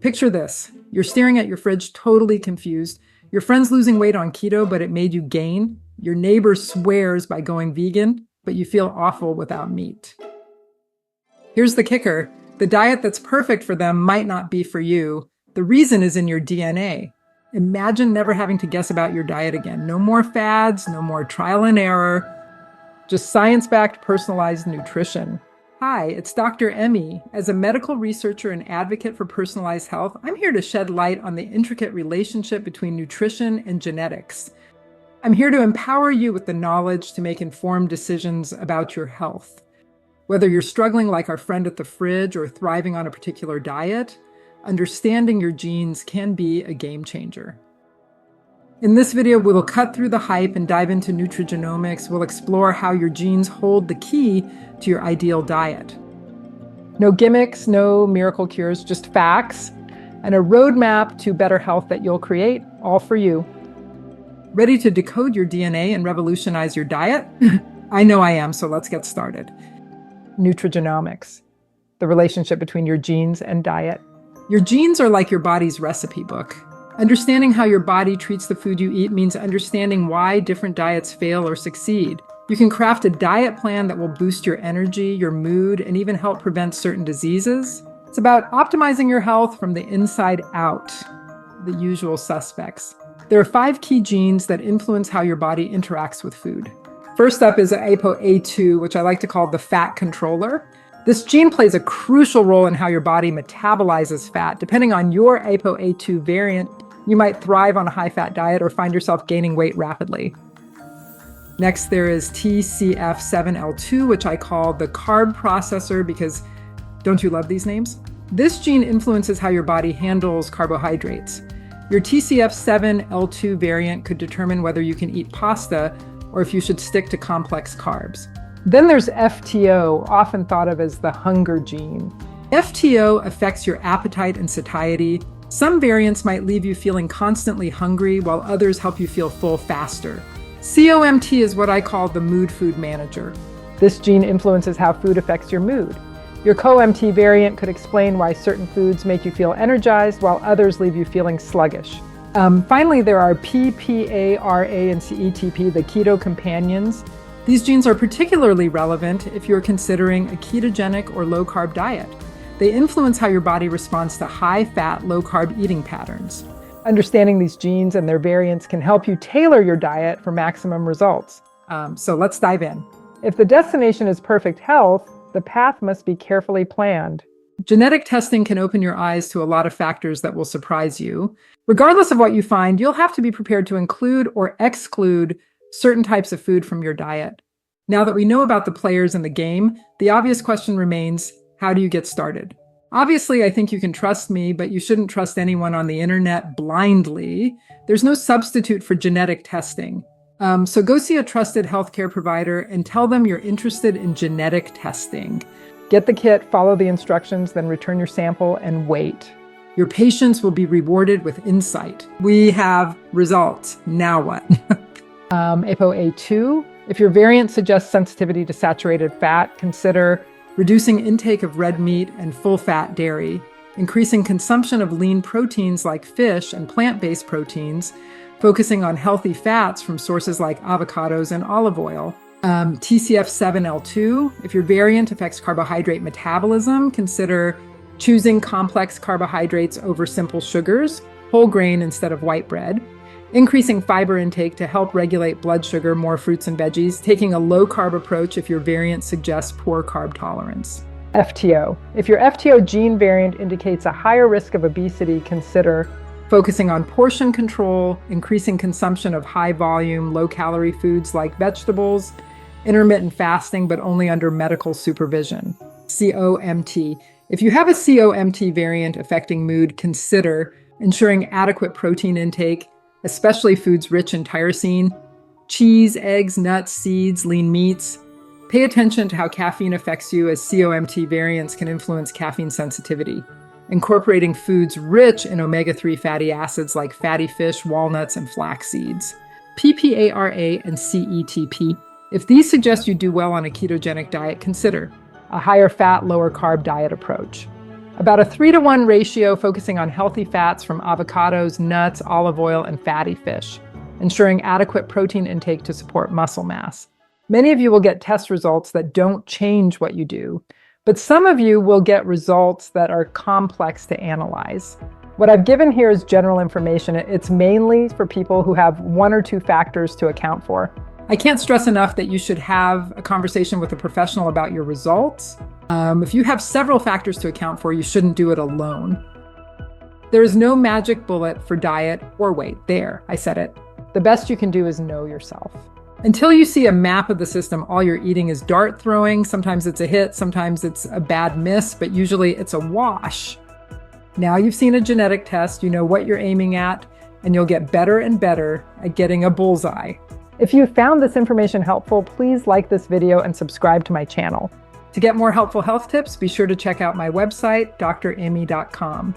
Picture this. You're staring at your fridge, totally confused. Your friend's losing weight on keto, but it made you gain. Your neighbor swears by going vegan, but you feel awful without meat. Here's the kicker. The diet that's perfect for them might not be for you. The reason is in your DNA. Imagine never having to guess about your diet again. No more fads, no more trial and error, just science-backed personalized nutrition. Hi, it's Dr. Emi. As a medical researcher and advocate for personalized health, I'm here to shed light on the intricate relationship between nutrition and genetics. I'm here to empower you with the knowledge to make informed decisions about your health. Whether you're struggling like our friend at the fridge or thriving on a particular diet, understanding your genes can be a game changer. In this video, we'll cut through the hype and dive into nutrigenomics. We'll explore how your genes hold the key to your ideal diet. No gimmicks, no miracle cures, just facts and a roadmap to better health that you'll create, all for you. Ready to decode your DNA and revolutionize your diet? I know I am, so let's get started. Nutrigenomics, the relationship between your genes and diet. Your genes are like your body's recipe book. Understanding how your body treats the food you eat means understanding why different diets fail or succeed. You can craft a diet plan that will boost your energy, your mood, and even help prevent certain diseases. It's about optimizing your health from the inside out, the usual suspects. There are 5 key genes that influence how your body interacts with food. First up is ApoA2, which I like to call the fat controller. This gene plays a crucial role in how your body metabolizes fat. Depending on your ApoA2 variant, you might thrive on a high-fat diet or find yourself gaining weight rapidly. Next, there is TCF7L2, which I call the carb processor because don't you love these names? This gene influences how your body handles carbohydrates. Your TCF7L2 variant could determine whether you can eat pasta or if you should stick to complex carbs. Then there's FTO, often thought of as the hunger gene. FTO affects your appetite and satiety. Some variants might leave you feeling constantly hungry, while others help you feel full faster. COMT is what I call the mood food manager. This gene influences how food affects your mood. Your COMT variant could explain why certain foods make you feel energized, while others leave you feeling sluggish. Finally, there are PPARA and CETP, the keto companions. These genes are particularly relevant if you're considering a ketogenic or low-carb diet. They influence how your body responds to high-fat, low-carb eating patterns. Understanding these genes and their variants can help you tailor your diet for maximum results. So let's dive in. If the destination is perfect health, the path must be carefully planned. Genetic testing can open your eyes to a lot of factors that will surprise you. Regardless of what you find, you'll have to be prepared to include or exclude certain types of food from your diet. Now that we know about the players in the game, the obvious question remains, how do you get started? Obviously, I think you can trust me, but you shouldn't trust anyone on the internet blindly. There's no substitute for genetic testing. So go see a trusted healthcare provider and tell them you're interested in genetic testing. Get the kit, follow the instructions, then return your sample and wait. Your patients will be rewarded with insight. We have results. Now what? ApoA2. If your variant suggests sensitivity to saturated fat, consider reducing intake of red meat and full-fat dairy, increasing consumption of lean proteins like fish and plant-based proteins, focusing on healthy fats from sources like avocados and olive oil. TCF7L2. If your variant affects carbohydrate metabolism, consider choosing complex carbohydrates over simple sugars, whole grain instead of white bread. Increasing fiber intake to help regulate blood sugar, more fruits and veggies, taking a low-carb approach if your variant suggests poor carb tolerance. FTO. If your FTO gene variant indicates a higher risk of obesity, consider focusing on portion control, increasing consumption of high-volume, low-calorie foods like vegetables, intermittent fasting, but only under medical supervision. COMT. If you have a COMT variant affecting mood, consider ensuring adequate protein intake, especially foods rich in tyrosine, cheese, eggs, nuts, seeds, lean meats. Pay attention to how caffeine affects you, as COMT variants can influence caffeine sensitivity. Incorporating foods rich in omega-3 fatty acids like fatty fish, walnuts, and flax seeds. PPARA and CETP. If these suggest you do well on a ketogenic diet, consider a higher fat, lower carb diet approach. About a 3-to-1 ratio focusing on healthy fats from avocados, nuts, olive oil, and fatty fish, ensuring adequate protein intake to support muscle mass. Many of you will get test results that don't change what you do, but some of you will get results that are complex to analyze. What I've given here is general information. It's mainly for people who have 1 or 2 factors to account for. I can't stress enough that you should have a conversation with a professional about your results. If you have several factors to account for, you shouldn't do it alone. There is no magic bullet for diet or weight. There, I said it. The best you can do is know yourself. Until you see a map of the system, all you're eating is dart throwing. Sometimes it's a hit, sometimes it's a bad miss, but usually it's a wash. Now you've seen a genetic test, you know what you're aiming at, and you'll get better and better at getting a bullseye. If you found this information helpful, please like this video and subscribe to my channel. To get more helpful health tips, be sure to check out my website, dremi.com.